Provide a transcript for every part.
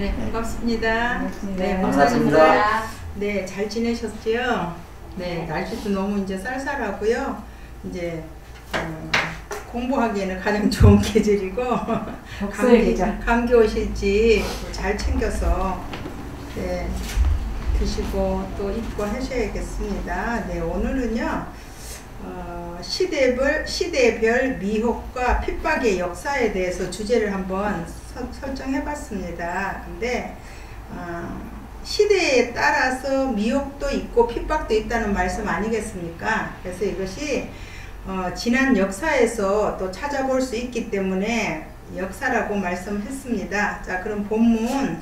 네, 반갑습니다. 네, 반갑습니다. 네, 잘 지내셨죠? 네, 날씨도 너무 이제 쌀쌀하고요. 이제 공부하기에는 가장 좋은 계절이고 감기 오실지 잘 챙겨서 네, 드시고 또 입고 하셔야겠습니다. 네, 오늘은요 시대별 미혹과 핍박의 역사에 대해서 주제를 한번 설정해 봤습니다. 근데 시대에 따라서 미혹도 있고 핍박도 있다는 말씀 아니겠습니까? 그래서 이것이 지난 역사에서 또 찾아볼 수 있기 때문에 역사라고 말씀했습니다. 자, 그럼 본문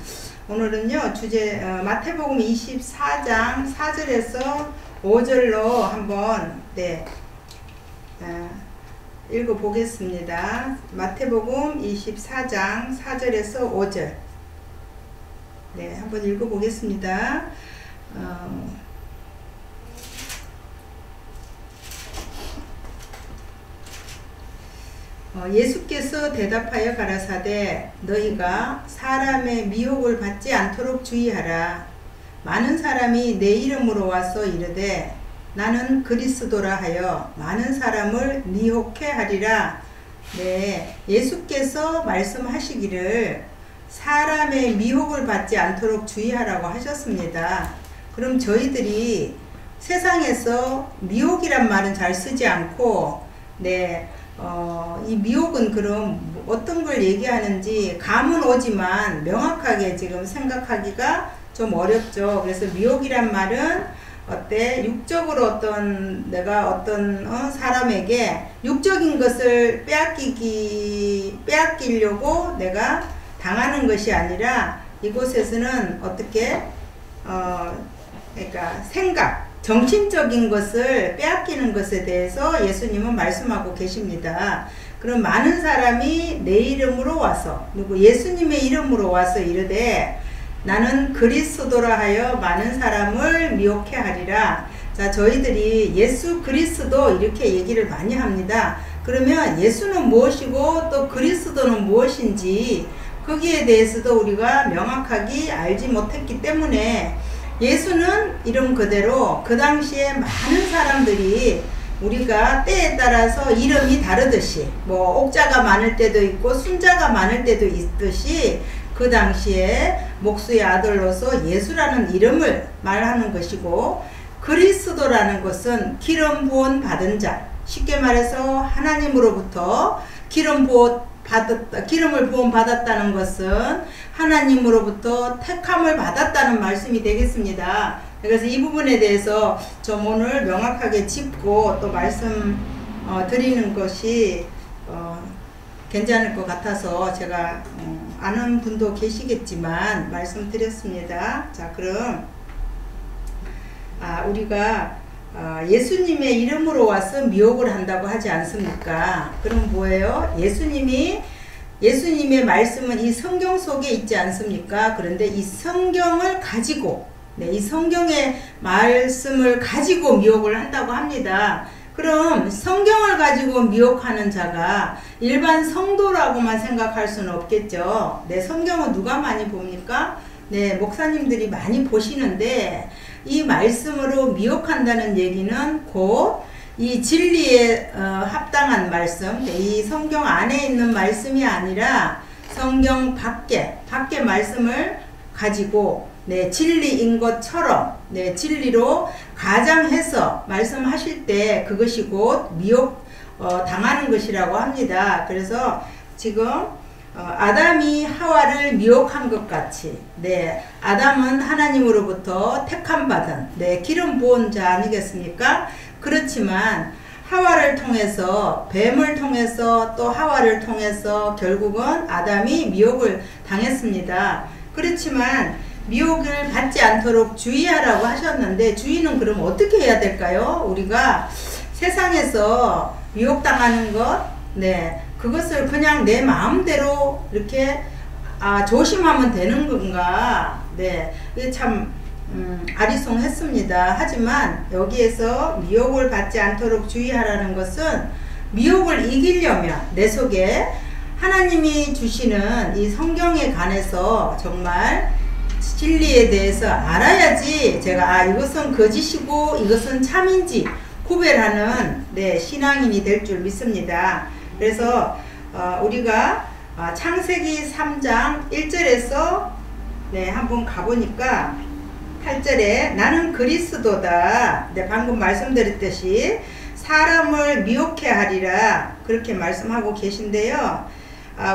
오늘은요 주제 마태복음 24장 4절에서 5절로 한번 읽어 보겠습니다. 마태복음 24장 4절에서 5절 한번 읽어 보겠습니다. 예수께서 대답하여 가라사대 너희가 사람의 미혹을 받지 않도록 주의하라. 많은 사람이 내 이름으로 와서 이르되 나는 그리스도라 하여 많은 사람을 미혹해 하리라. 네, 예수께서 말씀하시기를 사람의 미혹을 받지 않도록 주의하라고 하셨습니다. 그럼 저희들이 세상에서 미혹이란 말은 잘 쓰지 않고 이 미혹은 그럼 어떤 걸 얘기하는지 감은 오지만 명확하게 지금 생각하기가 좀 어렵죠. 그래서 미혹이란 말은 육적으로 내가 어떤 사람에게 육적인 것을 빼앗기려고 내가 당하는 것이 아니라 이곳에서는 그러니까 정신적인 것을 빼앗기는 것에 대해서 예수님은 말씀하고 계십니다. 그럼 많은 사람이 내 이름으로 와서 예수님의 이름으로 와서 이르되 나는 그리스도라 하여 많은 사람을 미혹해 하리라. 자, 저희들이 예수 그리스도 이렇게 얘기를 많이 합니다. 그러면 예수는 무엇이고 또 그리스도는 무엇인지 거기에 대해서도 우리가 명확하게 알지 못했기 때문에 예수는 이름 그대로 그 당시에 많은 사람들이 우리가 때에 따라서 이름이 다르듯이 옥자가 많을 때도 있고 순자가 많을 때도 있듯이 그 당시에 목수의 아들로서 예수라는 이름을 말하는 것이고 그리스도라는 것은 기름 부은 받은 자, 쉽게 말해서 하나님으로부터 기름을 부은 받았다는 것은 하나님으로부터 택함을 받았다는 말씀이 되겠습니다. 그래서 이 부분에 대해서 좀 오늘 명확하게 짚고 또 말씀 드리는 것이 괜찮을 것 같아서 제가 아는 분도 계시겠지만 말씀드렸습니다. 자, 그럼 우리가 예수님의 이름으로 와서 미혹을 한다고 하지 않습니까? 그럼 뭐예요? 예수님의 말씀은 이 성경 속에 있지 않습니까? 그런데 이 성경을 가지고 이 성경의 말씀을 가지고 미혹을 한다고 합니다. 그럼 성경을 가지고 미혹하는 자가 일반 성도라고만 생각할 수는 없겠죠. 성경은 누가 많이 봅니까? 목사님들이 많이 보시는데 이 말씀으로 미혹한다는 얘기는 곧 이 진리에 합당한 말씀, 이 성경 안에 있는 말씀이 아니라 성경 밖에 말씀을 가지고 진리인 것처럼 진리로 가장해서 말씀하실 때 그것이 곧 미혹 당하는 것이라고 합니다. 그래서 지금 아담이 하와를 미혹한 것 같이 아담은 하나님으로부터 택함받은 기름 부은 자 아니겠습니까? 그렇지만 하와를 통해서 뱀을 통해서 또 하와를 통해서 결국은 아담이 미혹을 당했습니다. 그렇지만 미혹을 받지 않도록 주의하라고 하셨는데 주의는 그럼 어떻게 해야 될까요? 우리가 세상에서 미혹당하는 것 그것을 그냥 내 마음대로 이렇게 조심하면 되는 건가? 이게 참 아리송했습니다. 하지만 여기에서 미혹을 받지 않도록 주의하라는 것은 미혹을 이기려면 내 속에 하나님이 주시는 이 성경에 관해서 정말 진리에 대해서 알아야지 제가 이것은 거짓이고 이것은 참인지 구별하는 신앙인이 될 줄 믿습니다. 그래서 우리가 창세기 3장 1절에서 한번 가보니까 8절에 나는 그리스도다. 방금 말씀드렸듯이 사람을 미혹해 하리라 그렇게 말씀하고 계신데요.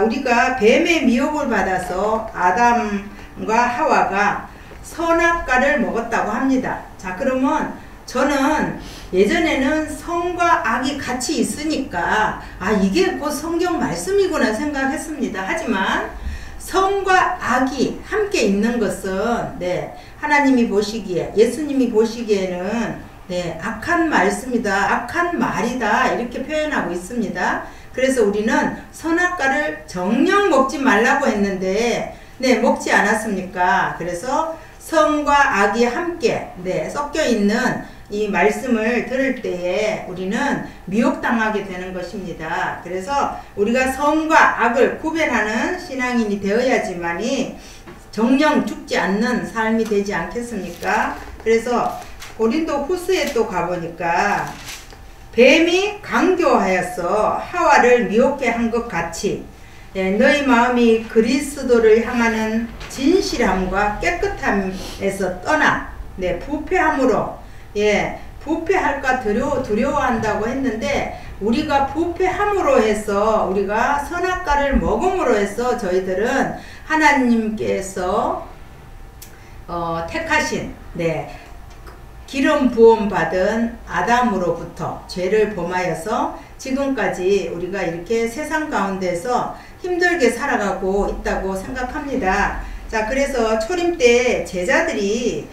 우리가 뱀의 미혹을 받아서 아담과 하와가 선악과를 먹었다고 합니다. 자, 그러면 저는 예전에는 성과 악이 같이 있으니까 이게 곧 성경 말씀이구나 생각했습니다. 하지만 성과 악이 함께 있는 것은 하나님이 보시기에, 예수님이 보시기에는 악한 말씀이다, 악한 말이다 이렇게 표현하고 있습니다. 그래서 우리는 선악과를 정녕 먹지 말라고 했는데 먹지 않았습니까? 그래서 성과 악이 함께 섞여 있는 이 말씀을 들을 때에 우리는 미혹당하게 되는 것입니다. 그래서 우리가 성과 악을 구별하는 신앙인이 되어야지만이 정령 죽지 않는 삶이 되지 않겠습니까? 그래서 고린도 후서에 또 가보니까 뱀이 강교하여서 하와를 미혹해 한 것 같이 너희 마음이 그리스도를 향하는 진실함과 깨끗함에서 떠나 부패함으로 부패할까 두려워한다고 했는데 우리가 부패함으로 해서 우리가 선악과를 먹음으로 해서 저희들은 하나님께서 택하신 기름 부음 받은 아담으로부터 죄를 범하여서 지금까지 우리가 이렇게 세상 가운데서 힘들게 살아가고 있다고 생각합니다. 자, 그래서 초림 때 제자들이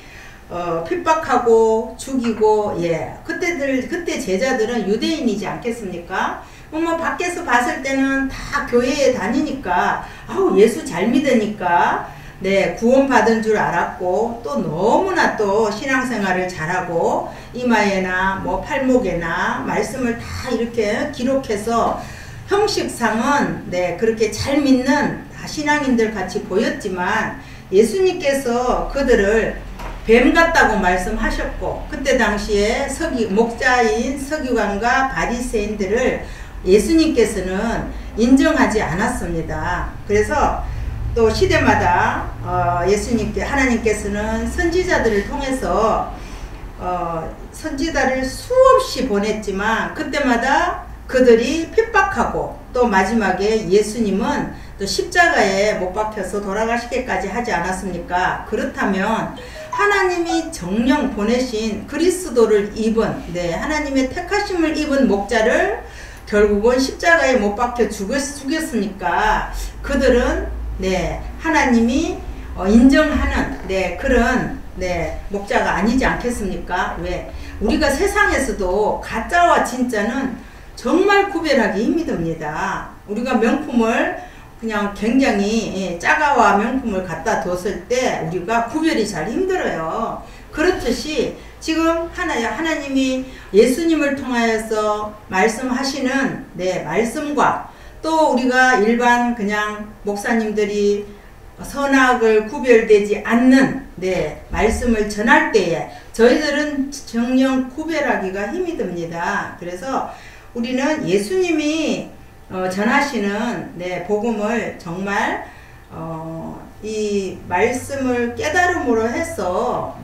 핍박하고 죽이고 그때 제자들은 유대인이지 않겠습니까? 뭐 밖에서 봤을 때는 다 교회에 다니니까 예수 잘 믿으니까 구원 받은 줄 알았고 또 너무나 또 신앙생활을 잘하고 이마에나 뭐 팔목에나 말씀을 다 이렇게 기록해서 형식상은 그렇게 잘 믿는 신앙인들 같이 보였지만 예수님께서 그들을 뱀 같다고 말씀하셨고 그때 당시에 목자인 서기관과 바리새인들을 예수님께서는 인정하지 않았습니다. 그래서 또 시대마다 하나님께서는 선지자들을 통해서 선지자를 수없이 보냈지만 그때마다 그들이 핍박하고 또 마지막에 예수님은 또 십자가에 못 박혀서 돌아가시기까지 하지 않았습니까? 그렇다면 하나님이 정령 보내신 그리스도를 입은 하나님의 택하심을 입은 목자를 결국은 십자가에 못 박혀 죽였으니까 그들은 하나님이 인정하는 그런 목자가 아니지 않겠습니까? 왜? 우리가 세상에서도 가짜와 진짜는 정말 구별하기 힘이 듭니다. 우리가 명품을 그냥 굉장히 짜가와 명품을 갖다 뒀을 때 우리가 구별이 잘 힘들어요. 그렇듯이 지금 하나님이 예수님을 통하여서 말씀하시는 말씀과 또 우리가 일반 그냥 목사님들이 선악을 구별되지 않는 말씀을 전할 때에 저희들은 정녕 구별하기가 힘이 듭니다. 그래서 우리는 예수님이 전하시는 복음을 정말 이 말씀을 깨달음으로 해서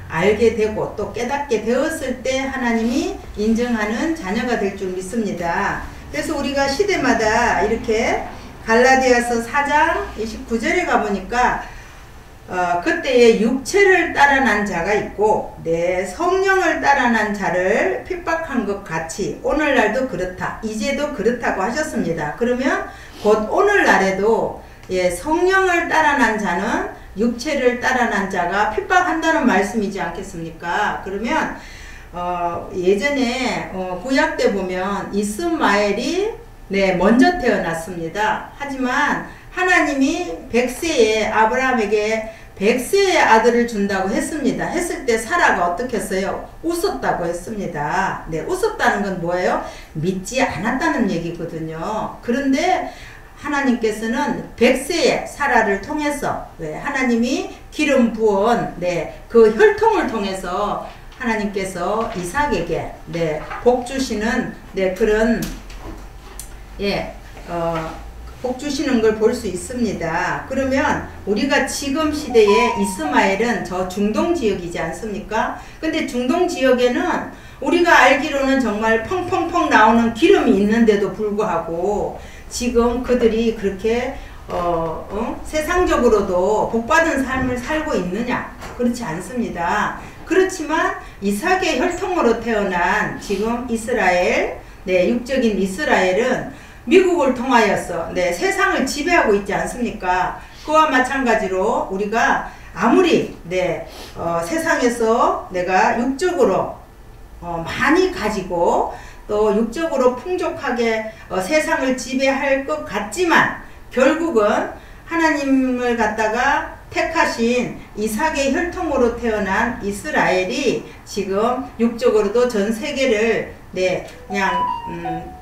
알게 되고 또 깨닫게 되었을 때 하나님이 인정하는 자녀가 될 줄 믿습니다. 그래서 우리가 시대마다 이렇게 갈라디아서 4장 29절에 가보니까 그때에 육체를 따라난 자가 있고 성령을 따라난 자를 핍박한 것 같이 오늘날도 그렇다, 이제도 그렇다고 하셨습니다. 그러면 곧 오늘날에도 성령을 따라난 자는 육체를 따라난 자가 핍박한다는 말씀이지 않겠습니까? 그러면 예전에 구약 때 보면 이스마엘이 먼저 태어났습니다. 하지만 하나님이 100세에 아브라함에게 100세의 아들을 준다고 했습니다. 했을 때 사라가 어떻게 했어요? 웃었다고 했습니다. 웃었다는 건 뭐예요? 믿지 않았다는 얘기거든요. 그런데 하나님께서는 100세의 사라를 통해서 하나님이 기름 부은 그 혈통을 통해서 하나님께서 이삭에게 복 주시는 그런 복 주시는 걸 볼 수 있습니다. 그러면 우리가 지금 시대에 이스마엘은 저 중동 지역이지 않습니까? 근데 중동 지역에는 우리가 알기로는 정말 펑펑펑 나오는 기름이 있는데도 불구하고 지금 그들이 그렇게 세상적으로도 복받은 삶을 살고 있느냐? 그렇지 않습니다. 그렇지만 이삭의 혈통으로 태어난 지금 이스라엘, 육적인 이스라엘은 미국을 통하여서 세상을 지배하고 있지 않습니까? 그와 마찬가지로 우리가 아무리 세상에서 내가 육적으로 많이 가지고 또 육적으로 풍족하게 세상을 지배할 것 같지만 결국은 하나님을 갖다가 택하신 이삭의 혈통으로 태어난 이스라엘이 지금 육적으로도 전 세계를 그냥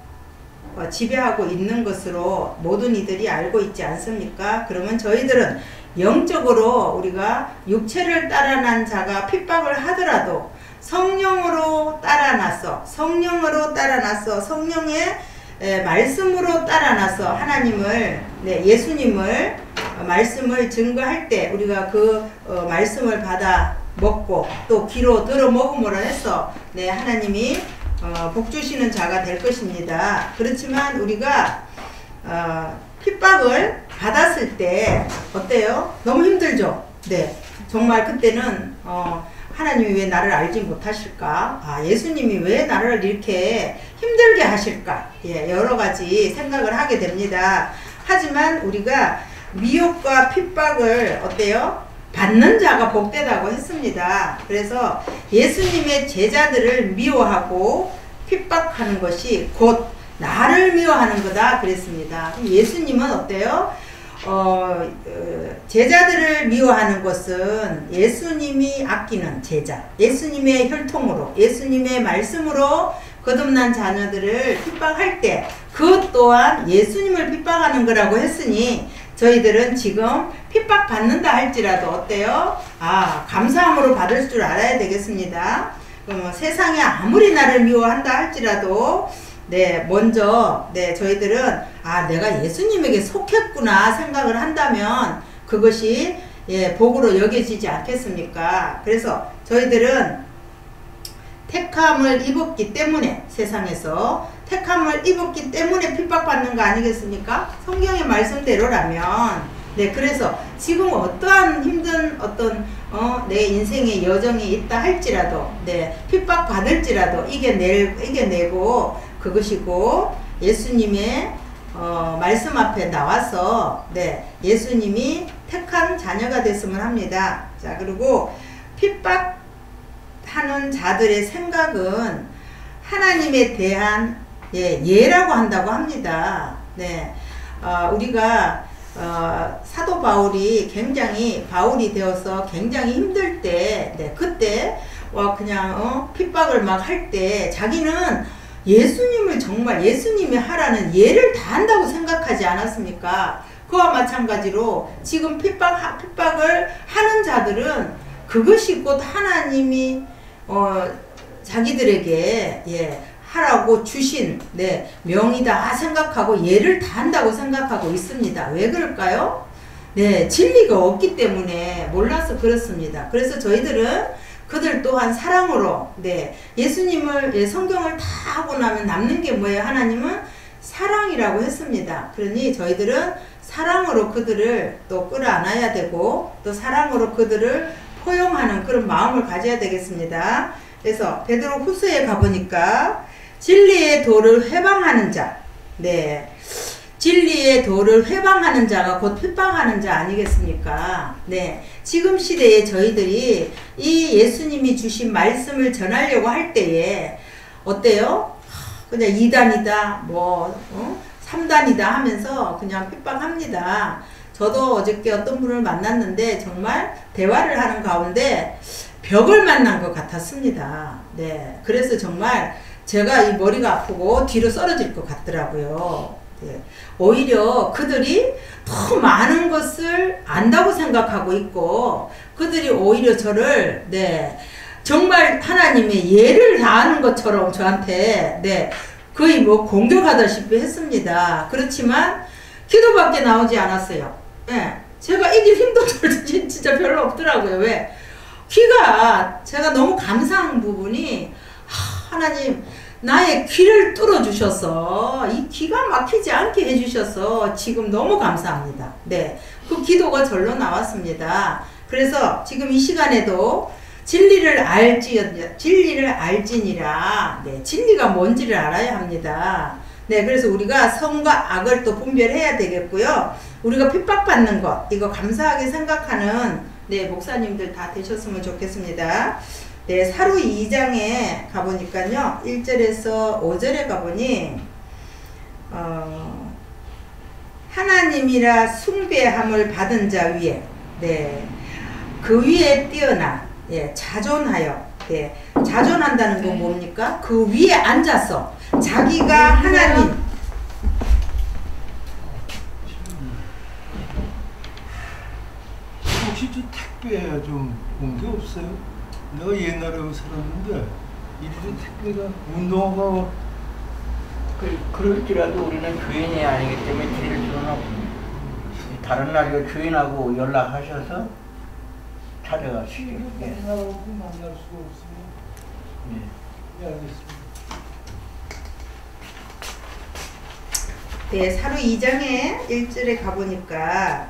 지배하고 있는 것으로 모든 이들이 알고 있지 않습니까? 그러면 저희들은 영적으로 우리가 육체를 따라난 자가 핍박을 하더라도 성령으로 따라나서 성령의 말씀으로 따라나서 하나님을 예수님을 말씀을 증거할 때 우리가 그 말씀을 받아 먹고 또 귀로 들어 먹음으로 해서 하나님이 복 주시는 자가 될 것입니다. 그렇지만 우리가 핍박을 받았을 때 어때요? 너무 힘들죠? 정말 그때는 하나님이 왜 나를 알지 못하실까? 예수님이 왜 나를 이렇게 힘들게 하실까? 여러 가지 생각을 하게 됩니다. 하지만 우리가 미혹과 핍박을 어때요? 받는 자가 복되다고 했습니다. 그래서 예수님의 제자들을 미워하고 핍박하는 것이 곧 나를 미워하는 거다 그랬습니다. 예수님은 어때요? 제자들을 미워하는 것은 예수님이 아끼는 제자, 예수님의 혈통으로, 예수님의 말씀으로 거듭난 자녀들을 핍박할 때 그것 또한 예수님을 핍박하는 거라고 했으니 저희들은 지금 핍박받는다 할지라도 어때요? 감사함으로 받을 줄 알아야 되겠습니다. 세상에 아무리 나를 미워한다 할지라도 먼저 저희들은 내가 예수님에게 속했구나 생각을 한다면 그것이 복으로 여겨지지 않겠습니까? 그래서 저희들은 택함을 입었기 때문에 세상에서 택함을 입었기 때문에 핍박받는 거 아니겠습니까? 성경의 말씀대로라면 그래서 지금 어떠한 힘든 어떤 내 인생의 여정이 있다 할지라도 핍박받을지라도 이겨내고 그것이고 예수님의 말씀 앞에 나와서 예수님이 택한 자녀가 됐으면 합니다. 자, 그리고 핍박하는 자들의 생각은 하나님에 대한 예라고 한다고 합니다. 우리가 사도 바울이 굉장히 바울이 되어서 굉장히 힘들 때 그때 그냥 핍박을 막 할 때 자기는 예수님을 정말 예수님이 하라는 예를 다 한다고 생각하지 않았습니까? 그와 마찬가지로 지금 핍박을 하는 자들은 그것이 곧 하나님이 자기들에게 하라고 주신 명이다 생각하고 예를 다 한다고 생각하고 있습니다. 왜 그럴까요? 진리가 없기 때문에 몰라서 그렇습니다. 그래서 저희들은 그들 또한 사랑으로 예수님을 성경을 다 하고 나면 남는 게 뭐예요? 하나님은 사랑이라고 했습니다. 그러니 저희들은 사랑으로 그들을 또 끌어안아야 되고 또 사랑으로 그들을 포용하는 그런 마음을 가져야 되겠습니다. 그래서 베드로 후서에 가보니까 진리의 도를 회방하는 자, 진리의 도를 회방하는 자가 곧 핍박하는 자 아니겠습니까? 지금 시대에 저희들이 이 예수님이 주신 말씀을 전하려고 할 때에 어때요? 그냥 2단이다, 3단이다 하면서 그냥 핍박합니다. 저도 어저께 어떤 분을 만났는데 정말 대화를 하는 가운데 벽을 만난 것 같았습니다. 그래서 정말 제가 이 머리가 아프고 뒤로 썰어질 것 같더라고요. 예. 오히려 그들이 더 많은 것을 안다고 생각하고 있고 그들이 오히려 저를 정말 하나님의 예를 다하는 것처럼 저한테 거의 뭐 공격하다시피 했습니다. 그렇지만 기도밖에 나오지 않았어요. 예. 제가 이길 힘도 진짜 별로 없더라고요. 왜? 귀가 제가 너무 감사한 부분이 하나님 나의 귀를 뚫어주셔서 이 기가 막히지 않게 해주셔서 지금 너무 감사합니다. 그 기도가 절로 나왔습니다. 그래서 지금 이 시간에도 진리를 알지니라. 진리가 뭔지를 알아야 합니다. 그래서 우리가 선과 악을 또 분별해야 되겠고요. 우리가 핍박받는 것, 이거 감사하게 생각하는 목사님들 다 되셨으면 좋겠습니다. 사루 2장에 가보니까요. 1절에서 5절에 가보니 하나님이라 숭배함을 받은 자 위에 그 위에 뛰어나 자존하여 자존한다는 건 뭡니까? 그 위에 앉아서 자기가 하나님 혹시 저 택배 좀 본 게 없어요? 내가 옛날에 살았는데 이리도 택배가 운동화가 그럴지라도 우리는 주인이 아니기 때문에 드릴 수는 없습니다. 다른 날 주인하고 연락하셔서 찾아가시죠. 만나고 만날 수가 없으면 알겠습니다. 사루 2장에 1절에 가보니까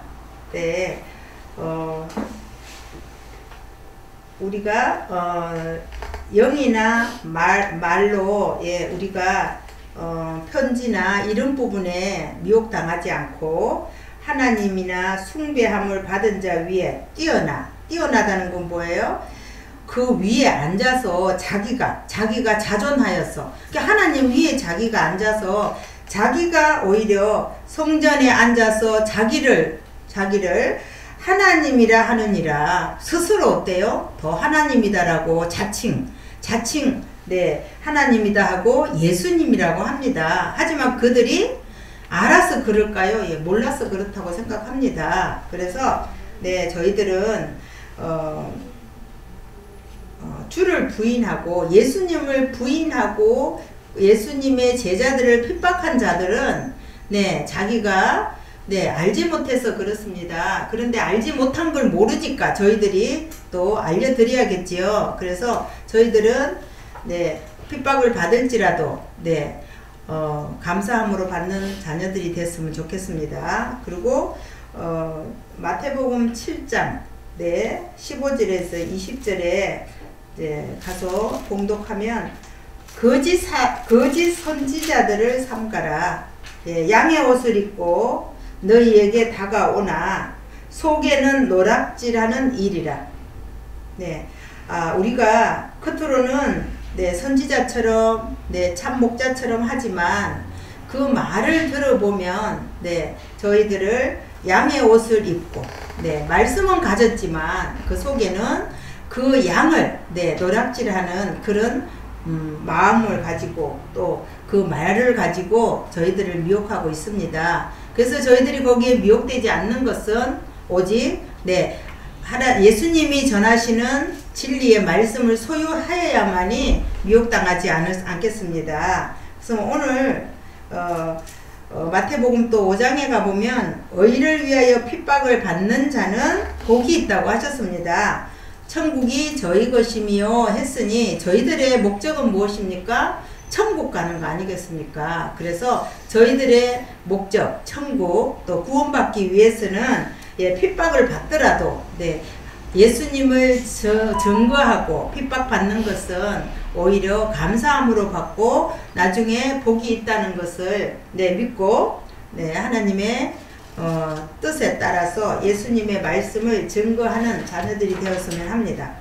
우리가 영이나 말로 우리가 편지나 이런 부분에 미혹당하지 않고 하나님이나 숭배함을 받은 자 위에 뛰어나다는 건 뭐예요? 그 위에 앉아서 자기가 자존하였어. 그러니까 하나님 위에 자기가 앉아서 자기가 오히려 성전에 앉아서 자기를 하나님이라 하느니라. 스스로 어때요? 더 하나님이다라고 자칭 하나님이다 하고 예수님이라고 합니다. 하지만 그들이 알아서 그럴까요? 몰라서 그렇다고 생각합니다. 그래서 저희들은 주를 부인하고 예수님을 부인하고 예수님의 제자들을 핍박한 자들은 자기가 알지 못해서 그렇습니다. 그런데 알지 못한 걸 모르니까 저희들이 또 알려드려야겠지요. 그래서 저희들은 핍박을 받을지라도 감사함으로 받는 자녀들이 됐으면 좋겠습니다. 그리고 마태복음 7장 15절에서 20절에 가서 봉독하면 거짓 선지자들을 삼가라. 양의 옷을 입고 너희에게 다가오나 속에는 노략질하는 일이라. 우리가 겉으로는 선지자처럼 참 목자처럼 하지만 그 말을 들어보면 저희들을 양의 옷을 입고 말씀은 가졌지만 그 속에는 그 양을 노략질하는 그런 마음을 가지고 또 그 말을 가지고 저희들을 미혹하고 있습니다. 그래서 저희들이 거기에 미혹되지 않는 것은 오직 예수님이 전하시는 진리의 말씀을 소유하여야만이 미혹당하지 않겠습니다. 그래서 오늘 마태복음 또 5장에 가보면 의를 위하여 핍박을 받는 자는 복이 있다고 하셨습니다. 천국이 저희 것이며 했으니 저희들의 목적은 무엇입니까? 천국 가는 거 아니겠습니까? 그래서 저희들의 목적, 천국, 또 구원받기 위해서는 핍박을 받더라도 예수님을 증거하고 핍박받는 것은 오히려 감사함으로 받고 나중에 복이 있다는 것을 믿고 하나님의 뜻에 따라서 예수님의 말씀을 증거하는 자녀들이 되었으면 합니다.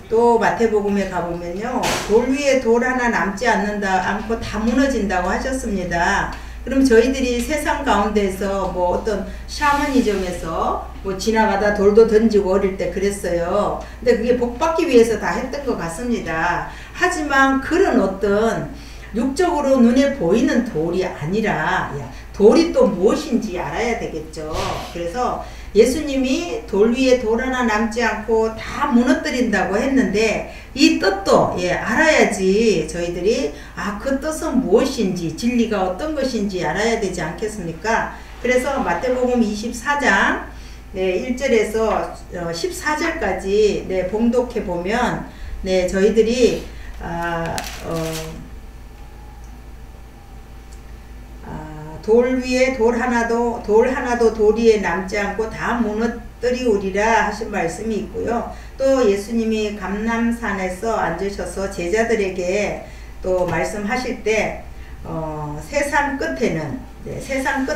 또 마태복음에 가보면요, 돌 위에 돌 하나 남지 않고 다 무너진다고 하셨습니다. 그럼 저희들이 세상 가운데서 뭐 어떤 샤머니즘에서 뭐 지나가다 돌도 던지고 어릴 때 그랬어요. 근데 그게 복받기 위해서 다 했던 것 같습니다. 하지만 그런 어떤 육적으로 눈에 보이는 돌이 아니라 돌이 또 무엇인지 알아야 되겠죠. 그래서 예수님이 돌 위에 돌 하나 남지 않고 다 무너뜨린다고 했는데 이 뜻도 알아야지 저희들이 그 뜻은 무엇인지 진리가 어떤 것인지 알아야 되지 않겠습니까? 그래서 마태복음 24장 1절에서 14절까지 봉독해 보면 저희들이 돌 위에 돌 하나도 돌 위에 남지 않고 다 무너뜨리우리라 하신 말씀이 있고요. 또 예수님이 감람산에서 앉으셔서 제자들에게 또 말씀하실 때 세상 끝에는 세상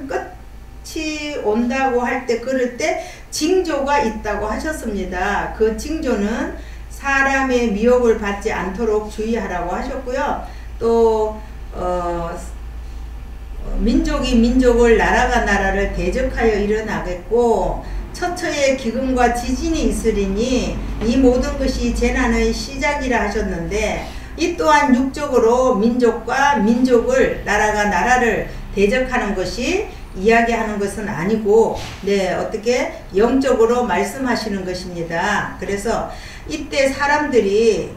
끝이 온다고 할 때 그럴 때 징조가 있다고 하셨습니다. 그 징조는 사람의 미혹을 받지 않도록 주의하라고 하셨고요. 또 민족이 민족을 나라가 나라를 대적하여 일어나겠고 처처에 기근과 지진이 있으리니 이 모든 것이 재난의 시작이라 하셨는데 이 또한 육적으로 민족과 민족을 나라가 나라를 대적하는 것이 이야기하는 것은 아니고 어떻게 영적으로 말씀하시는 것입니다. 그래서 이때 사람들이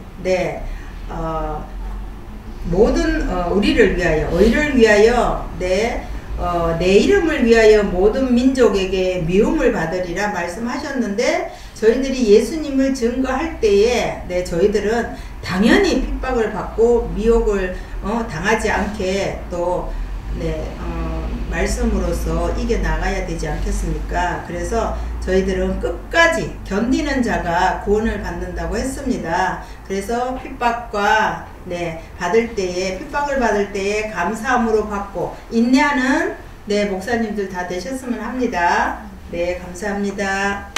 모든 우리를 위하여 의를 위하여 내 이름을 위하여 모든 민족에게 미움을 받으리라 말씀하셨는데 저희들이 예수님을 증거할 때에 저희들은 당연히 핍박을 받고 미혹을 당하지 않게 또 말씀으로서 이겨나가야 되지 않겠습니까? 그래서 저희들은 끝까지 견디는 자가 구원을 받는다고 했습니다. 그래서 핍박과 핍박을 받을 때에 감사함으로 받고 인내하는 목사님들 다 되셨으면 합니다. 감사합니다.